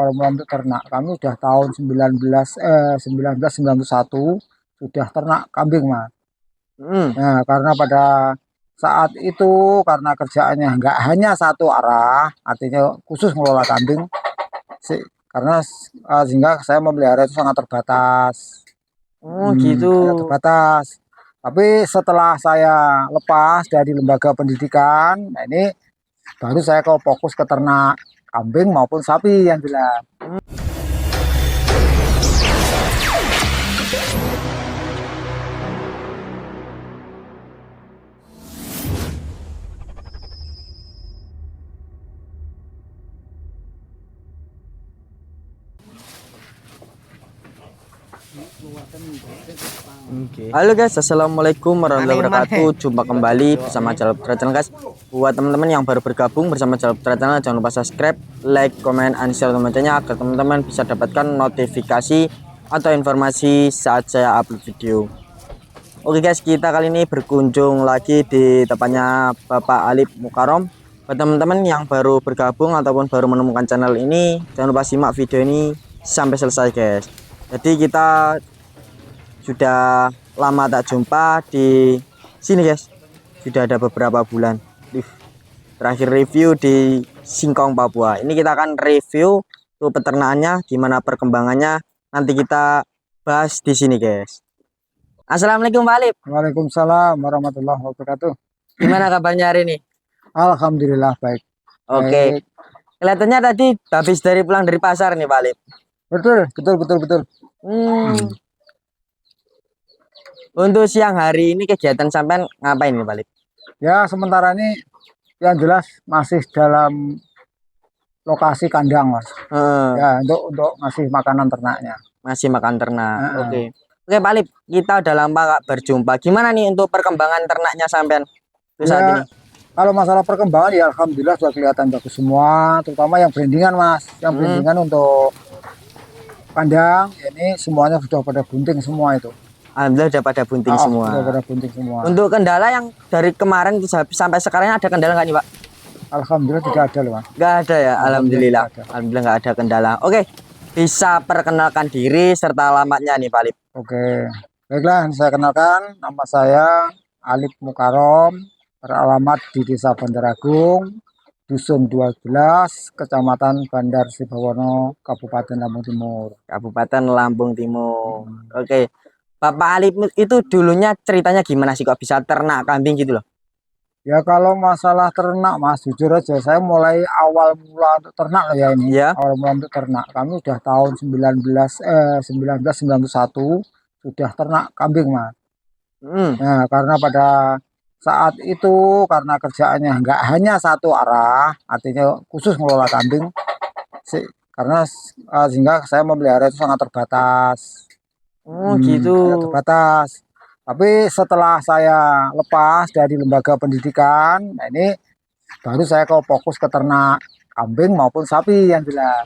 Kalau mulai untuk ternak, kami udah tahun 1991 sudah ternak kambing, Mas. Nah, karena pada saat itu karena kerjaannya nggak hanya satu arah, artinya khusus mengelola kambing, karena sehingga saya memelihara itu sangat terbatas. Gitu. Sangat terbatas. Tapi setelah saya lepas dari lembaga pendidikan, nah ini baru saya kok fokus ke ternak kambing maupun sapi yang jelas. Halo guys, assalamualaikum warahmatullahi wabarakatuh. Jumpa kembali bersama Jalur Putra Channel guys. Buat teman-teman yang baru bergabung bersama Jalur Putra Channel, jangan lupa subscribe, like, comment, and share teman-temannya agar teman-teman bisa dapatkan notifikasi atau informasi saat saya upload video. Oke guys, kita kali ini berkunjung lagi di tempatnya Bapak Alip Mukarom. Buat teman-teman yang baru bergabung ataupun baru menemukan channel ini, jangan lupa simak video ini sampai selesai guys. Jadi kita sudah lama tak jumpa di sini guys. Sudah ada beberapa bulan. Terakhir review di Singkong, Papua. Ini kita akan review tuh peternakannya, gimana perkembangannya. Nanti kita bahas di sini guys. Assalamualaikum Pak Alip. Waalaikumsalam warahmatullahi wabarakatuh. Gimana kabarnya hari ini? Alhamdulillah baik. Oke. Baik. Kelihatannya tadi habis pulang dari pasar nih Pak Alip. Betul. Untuk siang hari ini kegiatan sampean ngapain nih Pak Alip? Ya, sementara ini yang jelas masih dalam lokasi kandang, Mas. Ya, untuk ngasih makanan ternaknya. Masih makan ternak. Oke Pak Alip, kita udah lama gak berjumpa. Gimana nih untuk perkembangan ternaknya sampean saat ini? Kalau masalah perkembangan ya alhamdulillah sudah kelihatan bagus semua, terutama yang brandingan, Mas. Yang brandingan untuk kandang ini semuanya sudah pada bunting semua itu. Alhamdulillah udah pada bunting semua. Sudah pada bunting semua. Untuk kendala yang dari kemarin sampai sekarang ada kendala nggak nih Pak? Alhamdulillah tidak ada loh, Mas. Nggak ada ya, alhamdulillah. Alhamdulillah Nggak ada kendala. Oke, bisa perkenalkan diri serta alamatnya nih Pak Alip. Oke, baiklah, saya kenalkan, nama saya Alip Mukarom, beralamat di Desa Bandar Agung, Dusun 12, Kecamatan Bandar Sibawono, Kabupaten Lampung Timur. Kabupaten Lampung Timur. Oke, Bapak Alip itu dulunya ceritanya gimana sih kok bisa ternak kambing gitu loh? Ya kalau masalah ternak, Mas, jujur aja saya mulai awal mula untuk ternak loh ya ini. Ya. Awal mula untuk ternak. Kami udah tahun 1991 sudah ternak kambing, Mas. Nah, karena pada saat itu karena kerjaannya nggak hanya satu arah, artinya khusus mengelola kambing, karena sehingga saya memelihara itu sangat terbatas. Gitu. Terbatas. Tapi setelah saya lepas dari lembaga pendidikan, nah ini baru saya kok fokus ke ternak kambing maupun sapi yang jelas.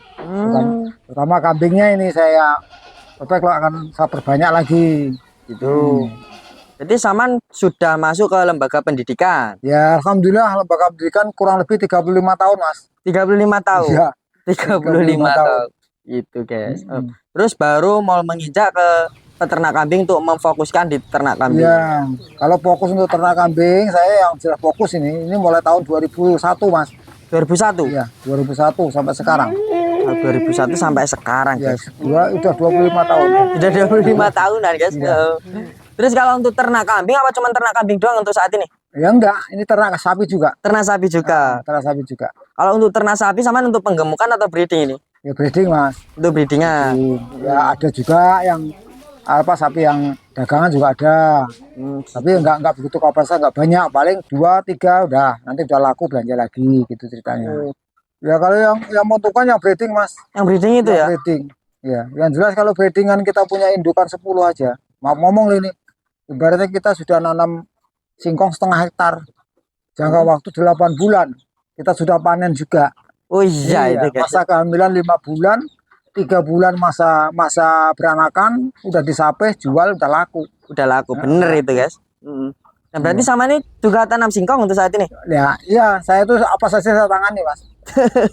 Terutama kambingnya ini saya akan saya perbanyak lagi. Gitu. Jadi Saman sudah masuk ke lembaga pendidikan? Ya alhamdulillah lembaga pendidikan kurang lebih 35 tahun Mas. 35 tahun? Ya. 35 tahun. Gitu guys. Terus baru mau menginjak ke peternak kambing untuk memfokuskan di ternak kambing. Ya, kalau fokus untuk ternak kambing, saya yang jelas fokus ini mulai tahun 2001 Mas. 2001? Iya, 2001 sampai sekarang. 2001 sampai sekarang ya, guys. Udah 25 tahun. Udah 25 tahunan guys. Ya. Terus kalau untuk ternak kambing apa cuma ternak kambing doang untuk saat ini? Ya enggak, ini ternak sapi juga. Ternak sapi juga. Ternak sapi juga. Kalau untuk ternak sapi sama untuk penggemukan atau breeding ini? Ya breeding Mas. Untuk breedingan. Ya ada juga yang sapi yang dagangan juga ada. Tapi enggak begitu koperasi, enggak banyak, paling 2-3 udah, nanti udah laku belanja lagi gitu ceritanya. Ya kalau yang menentukan yang breeding Mas. Yang breeding itu ya? Breeding. Ya, yang jelas kalau breedingan kita punya indukan 10 aja. Maaf ngomong ini. Ibaratnya kita sudah nanam singkong setengah hektar. Jangka waktu 8 bulan. Kita sudah panen juga. Oh iya, itu guys. Masa kehamilan 5 bulan, 3 bulan masa beranakan, udah disapeh, jual, udah laku. Udah laku, bener itu guys. Nah berarti sama ini juga tanam singkong untuk saat ini? Ya, iya, saya itu apa saja saya tangani Mas.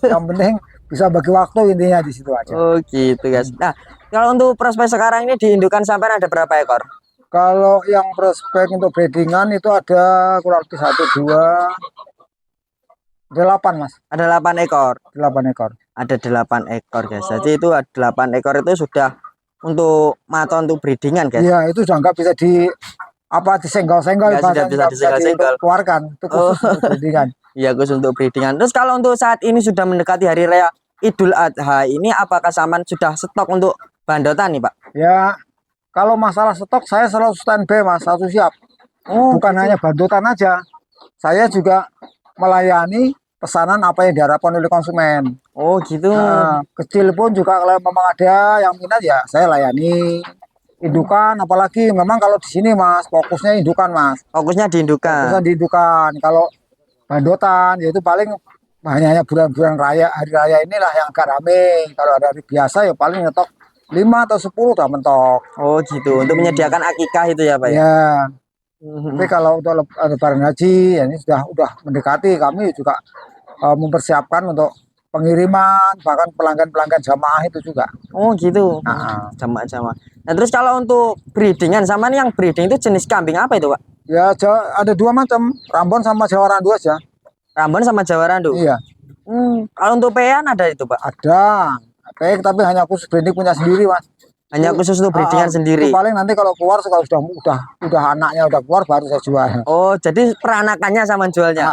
Yang penting bisa bagi waktu intinya di situ aja. Oh gitu guys. Nah kalau untuk prospek sekarang ini di indukan sampai ada berapa ekor? Kalau yang prospek untuk breedingan itu ada kurang lebih 1, 2, 8 mas. Ada 8 ekor. 8 ekor. Ada 8 ekor guys. Jadi itu 8 ekor itu sudah untuk mata untuk breedingan guys. Iya itu sudah nggak bisa disenggol-senggol, Sudah bisa disenggol-senggol. Dikeluarkan itu khusus untuk breedingan. Iya khusus untuk breedingan. Terus kalau untuk saat ini sudah mendekati hari raya Idul Adha ini, apakah Saman sudah stok untuk bandotan nih Pak? Ya kalau masalah stok saya selalu standby mas, selalu siap. Bukan hanya bandotan aja, saya juga melayani pesanan apa yang diharapkan oleh konsumen. Oh gitu. Nah, kecil pun juga kalau memang ada yang minat ya saya layani. Indukan apalagi memang kalau di sini mas fokusnya indukan mas. Fokusnya di indukan. Fokusnya di indukan. Kalau bandotan yaitu paling hanya bulan-bulan raya, hari raya inilah yang agak rame. Kalau hari biasa ya paling nyetok 5 atau 10 udah mentok. Oh gitu, untuk menyediakan akikah itu ya Pak ya? Ya. Tapi kalau untuk lebaran haji ya ini udah mendekati, kami juga mempersiapkan untuk pengiriman, bahkan pelanggan-pelanggan jamaah itu juga. Oh gitu. Jamaah-jamaah. Nah terus kalau untuk breedingan sama nih, yang breeding itu jenis kambing apa itu Pak? Ya ada 2 macam, Rambon sama Jawa Randu aja. Rambon sama Jawa Randu? Iya. Kalau untuk pean ada itu Pak? Ada. Baik, tapi hanya khusus breeding punya sendiri mas. Hanya khusus untuk breedingan sendiri. Itu paling nanti kalau keluar kalau udah anaknya udah keluar baru saya jual. Oh, jadi peranakannya sama jualnya.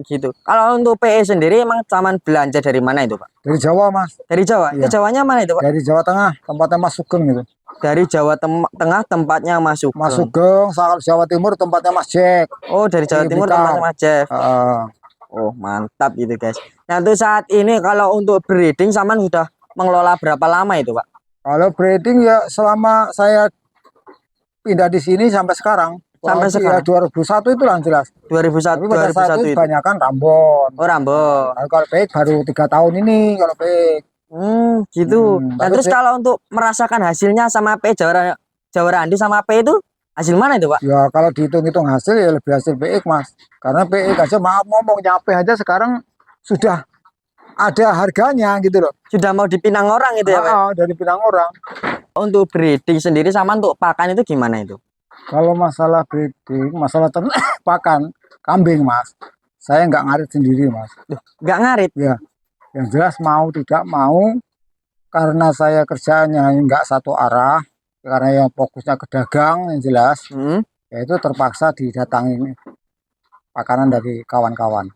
Gitu. Kalau untuk PE sendiri emang Saman belanja dari mana itu, Pak? Dari Jawa, Mas. Dari Jawa. Iya. Itu Jawanya mana itu, Pak? Dari Jawa Tengah, tempatnya Mas Sugeng gitu. Dari Jawa Tengah tempatnya Mas Sugeng. Mas Sugeng, Jawa Timur tempatnya Mas Jack. Oh, dari Jawa Timur tempatnya Mas Jack. Oh, mantap itu, guys. Nah, untuk saat ini kalau untuk breeding Saman sudah mengelola berapa lama itu, Pak? Kalau breeding ya selama saya pindah di sini sampai sekarang. Sampai sekarang? Ya 2001 itu lah jelas. 2001, tapi pada 2001 saat itu kebanyakan Rambon. Oh, Rambon. Kalau baik baru 3 tahun ini kalau baik. Gitu. Nah, terus kalau untuk merasakan hasilnya sama P Jawa Randu sama P itu hasil mana itu, Pak? Ya kalau dihitung-hitung hasil ya lebih hasil PX, Mas. Karena PX aja maaf ngomong nyampe aja sekarang sudah ada harganya gitu loh. Sudah mau dipinang orang itu ya, Pak? Dari pinang orang. Untuk breeding sendiri sama untuk pakan itu gimana itu? Kalau masalah breeding, masalah pakan kambing, Mas. Saya nggak ngarit sendiri, Mas. Nggak ngarit? Ya. Yang jelas mau tidak mau, karena saya kerjanya nggak satu arah, karena yang fokusnya ke dagang yang jelas, yaitu terpaksa didatangi makanan dari kawan-kawan.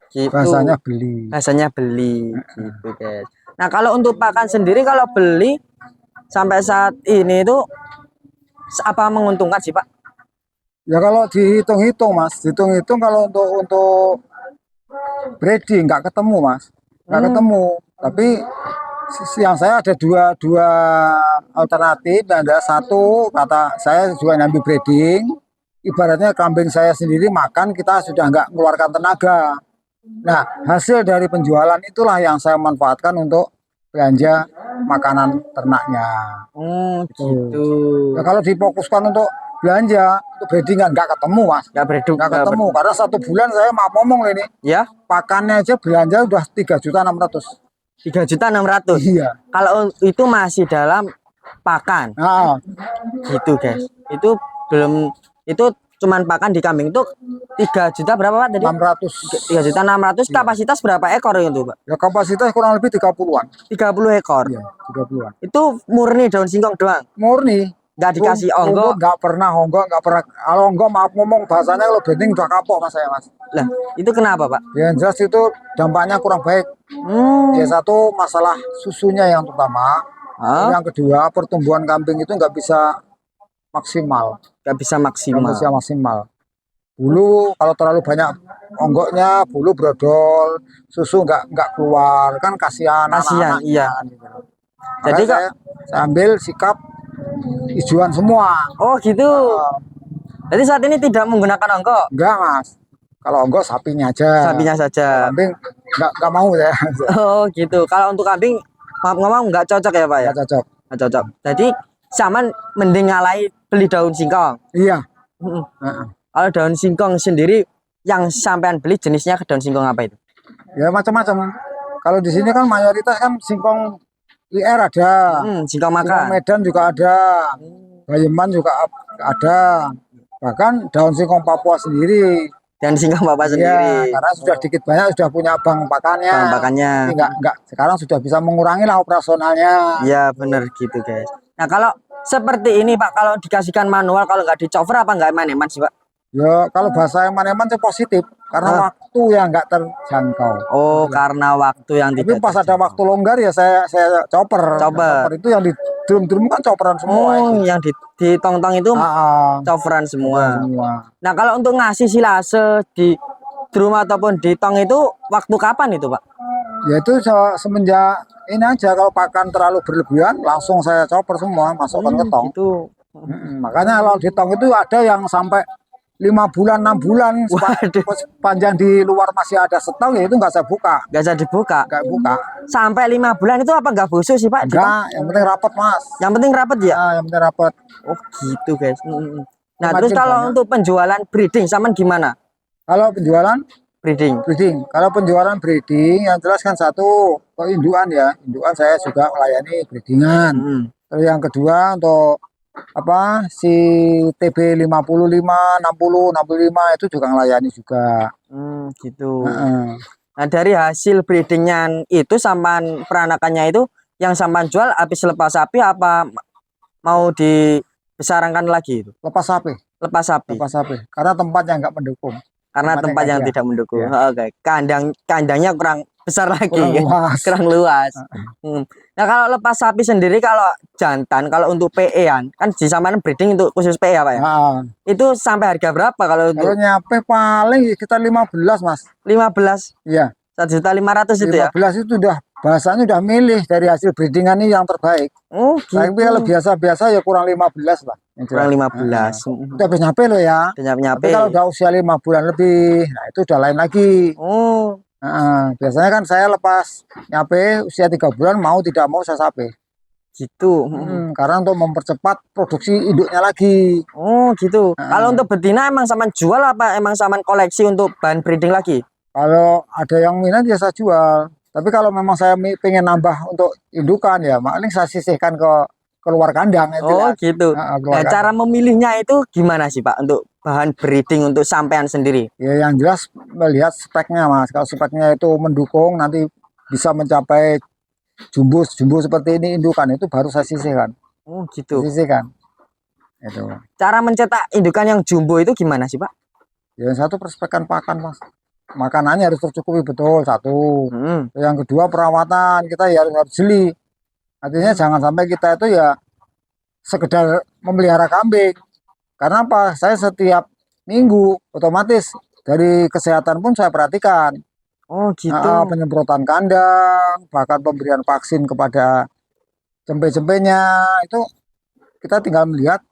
Gitu. Bahasanya beli. Bahasanya beli, gitu guys. Nah kalau untuk pakan sendiri kalau beli sampai saat ini itu apa menguntungkan sih Pak? Ya kalau dihitung-hitung Mas, dihitung-hitung kalau untuk breeding nggak ketemu Mas, nggak ketemu. Tapi yang saya ada dua alternatif. Ada satu kata saya juga nyambi breeding. Ibaratnya kambing saya sendiri makan, kita sudah nggak mengeluarkan tenaga. Nah hasil dari penjualan itulah yang saya manfaatkan untuk belanja makanan ternaknya. Gitu. Nah, kalau difokuskan untuk belanja untuk breedingan nggak ketemu Mas, nggak ketemu karena 1 bulan saya mau ngomong ini ya pakannya aja belanja udah 3.600.000. 3.600.000. Iya. Kalau itu masih dalam pakan. Gitu guys. Itu belum, itu cuman pakan di kambing itu 3 juta berapa Pak tadi? 600. 3.600.000. Kapasitas berapa ekor itu Pak? Ya kapasitas kurang lebih 30-an. 30 ekor. Iya, 30-an. Itu murni daun singkong doang. Murni. Nggak dikasih onggo. Nggak pernah onggo, nggak pernah. Kalau onggo maaf ngomong bahasanya kalau breeding udah kapok Mas saya Mas. Lah, itu kenapa Pak? Ya jelas itu dampaknya kurang baik. Ya satu masalah susunya yang pertama. Yang kedua pertumbuhan kambing itu nggak bisa maksimal. Nggak bisa maksimal. Bulu kalau terlalu banyak onggoknya, bulu brodol, susu nggak keluar, kan kasihan anak-anaknya. Iya. Gitu. Jadi saya ambil sikap hijauan semua. Oh gitu. Jadi saat ini tidak menggunakan onggo? Enggak Mas. Kalau onggo sapinya aja. Sapinya saja. Kambing nggak mau ya. Oh gitu. Kalau untuk kambing maaf ngomong nggak cocok ya Pak ya? Nggak cocok. Jadi Saman mending ngalai beli daun singkong. Iya. Kalau daun singkong sendiri yang sampean beli jenisnya ke daun singkong apa itu? Ya macam-macam. Kalau di sini kan mayoritas kan singkong IR ada, Singkong singkong makan. Medan juga ada, Bayeman juga ada, bahkan daun singkong Papua sendiri. Dan singkong bapak Iya, sendiri. karena sudah dikit banyak sudah punya bank pakannya. Bahan pakannya. Jadi enggak sekarang sudah bisa mengurangi lah operasionalnya. Ya bener gitu guys. Nah kalau seperti ini Pak, kalau dikasihkan manual, kalau nggak dicover apa nggak eman-eman sih Pak? Ya, kalau bahasa Eman-Eman itu positif karena Hah? waktu yang enggak terjangkau. Oh karena waktu yang Tapi tidak pas ada terjangkau. waktu longgar ya saya chopper. Coba. Chopper itu yang di drum-drum kan chopperan semua Oh itu. yang di tong-tong itu Ah, coveran chopperan semua. semua. Nah kalau untuk ngasih silase di drum ataupun di tong itu waktu kapan itu Pak? Ya itu semenjak ini aja kalau pakan terlalu berlebihan langsung saya chopper semua masukkan ke tong. Gitu. Makanya kalau di tong itu ada yang sampai 5 bulan 6 bulan Waduh, sepanjang di luar masih ada stok ya itu nggak saya buka, nggak bisa dibuka. nggak buka. Sampai 5 bulan itu apa nggak busuk sih Pak? Di tong? Enggak, yang penting rapat mas. Yang penting rapet ya. Yang penting rapat. Oh gitu guys. Nah Semakin terus kalau banyak. untuk penjualan breeding sama gimana? Kalau penjualan Breeding. kalau penjualan breeding yang jelas kan satu induan ya, induan saya juga melayani breedingan. Terus yang kedua untuk apa si TB 55, 60, 65 itu juga melayani juga. Gitu. Heeh. Nah dari hasil breedingnya itu sampan peranakannya itu yang sampan jual habis lepas sapi apa mau dibesarkan lagi itu? Lepas sapi, Lepas sapi. karena tempatnya nggak mendukung. Karena Tempatnya tempat yang nggak ada. tidak mendukung. Ya. Oke. Kandangnya kurang besar lagi. Kurang luas. Kurang luas. Nah kalau lepas sapi sendiri kalau jantan kalau untuk PE-an kan di sampan breeding untuk khusus PE apa ya? Nah, Itu sampai harga berapa kalau kalau untuk nyampe paling sekitar 15 mas. 15? Iya. 1.500.000 itu ya? 15 itu udah bahasanya udah milih dari hasil breedingan ini yang terbaik. Oh gitu. Tapi kalau biasa-biasa ya kurang 15 lah. Kurang 15. Udah habis nyampe loh ya. Udah nyampe. Tapi kalau udah usia 5 bulan lebih, nah itu udah lain lagi. Oh Biasanya kan saya lepas nyampe usia 3 bulan mau tidak mau saya sapi. gitu. Karena untuk mempercepat produksi induknya lagi. Oh gitu. Kalau untuk betina emang sama jual apa emang sama koleksi untuk bahan breeding lagi? Kalau ada yang minat ya saya jual. Tapi kalau memang saya pengen nambah untuk indukan ya, paling saya sisihkan ke keluar kandang. Oh gitu. Nah, cara memilihnya itu gimana sih Pak untuk bahan breeding untuk sampean sendiri? Ya yang jelas melihat speknya mas. Kalau speknya itu mendukung nanti bisa mencapai jumbo seperti ini indukan itu baru saya sisihkan. Oh gitu. Sisihkan. Itu. Cara mencetak indukan yang jumbo itu gimana sih Pak? Yang satu perspekan pakan mas. Makanannya harus tercukupi betul satu. Yang kedua perawatan kita ya harus jeli. Artinya jangan sampai kita itu ya sekedar memelihara kambing. Karena apa? Saya setiap minggu otomatis dari kesehatan pun saya perhatikan. Oh gitu. Penyemprotan kandang, bahkan pemberian vaksin kepada cempe-cempenya itu kita tinggal melihat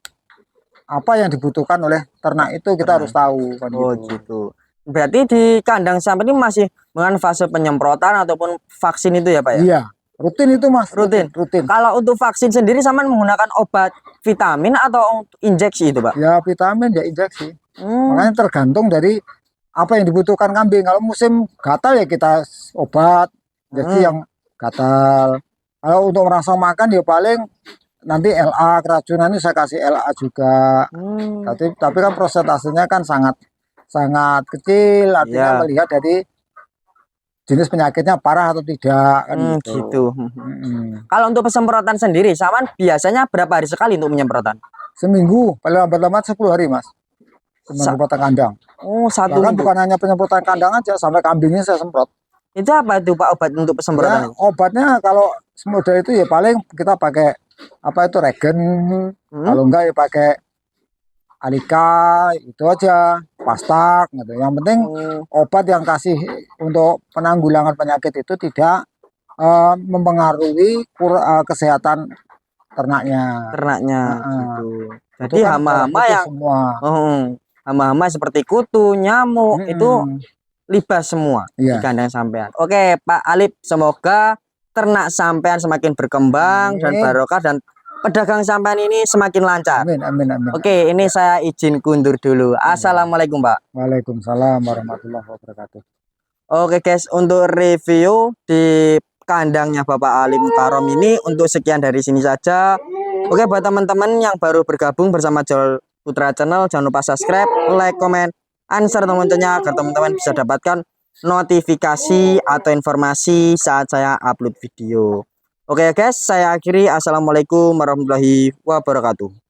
apa yang dibutuhkan oleh ternak itu kita harus tahu. Kan oh gitu. Berarti di kandang sampai ini masih dengan fase penyemprotan ataupun vaksin itu ya Pak ya? Iya, rutin itu mas. Rutin. Kalau untuk vaksin sendiri sama menggunakan obat vitamin atau injeksi itu Pak? Ya vitamin ya injeksi. Makanya tergantung dari apa yang dibutuhkan kambing. Kalau musim gatal ya kita obat jadi yang gatal. Kalau untuk merangsang makan ya paling nanti LA keracunan ini saya kasih LA juga. Tapi kan prosentasenya kan sangat kecil, artinya melihat dari jenis penyakitnya parah atau tidak kan gitu. Kalau untuk penyemprotan sendiri sama biasanya berapa hari sekali untuk penyemprotan? Seminggu, paling lambat 10 hari mas. Penyemprotan kandang. Oh, satu minggu. Bukan hanya penyemprotan kandang aja, sampai kambingnya saya semprot. Itu apa itu Pak obat untuk penyemprotan? Ya, obatnya kalau semudah itu ya paling kita pakai apa itu regen, kalau enggak ya pakai Alika, itu aja, pastak gitu. Yang penting obat yang kasih untuk penanggulangan penyakit itu tidak mempengaruhi kesehatan ternaknya. Gitu. Jadi kan hama-hama yang semua. Hama-hama seperti kutu, nyamuk itu libas semua di kandang sampean. Oke, Pak Alip, semoga ternak sampean semakin berkembang dan barokah dan pedagang sampean ini semakin lancar. Amin. Oke, ini saya izin kundur dulu. Assalamualaikum, Pak. Waalaikumsalam warahmatullahi wabarakatuh. Oke guys, untuk review di kandangnya Bapak Ali Mukarom ini untuk sekian dari sini saja. Oke, buat teman-teman yang baru bergabung bersama Jalur Putra Channel, jangan lupa subscribe, like, comment, share loncengnya agar teman-teman bisa dapatkan notifikasi atau informasi saat saya upload video. Oke guys, saya akhiri. Assalamualaikum warahmatullahi wabarakatuh.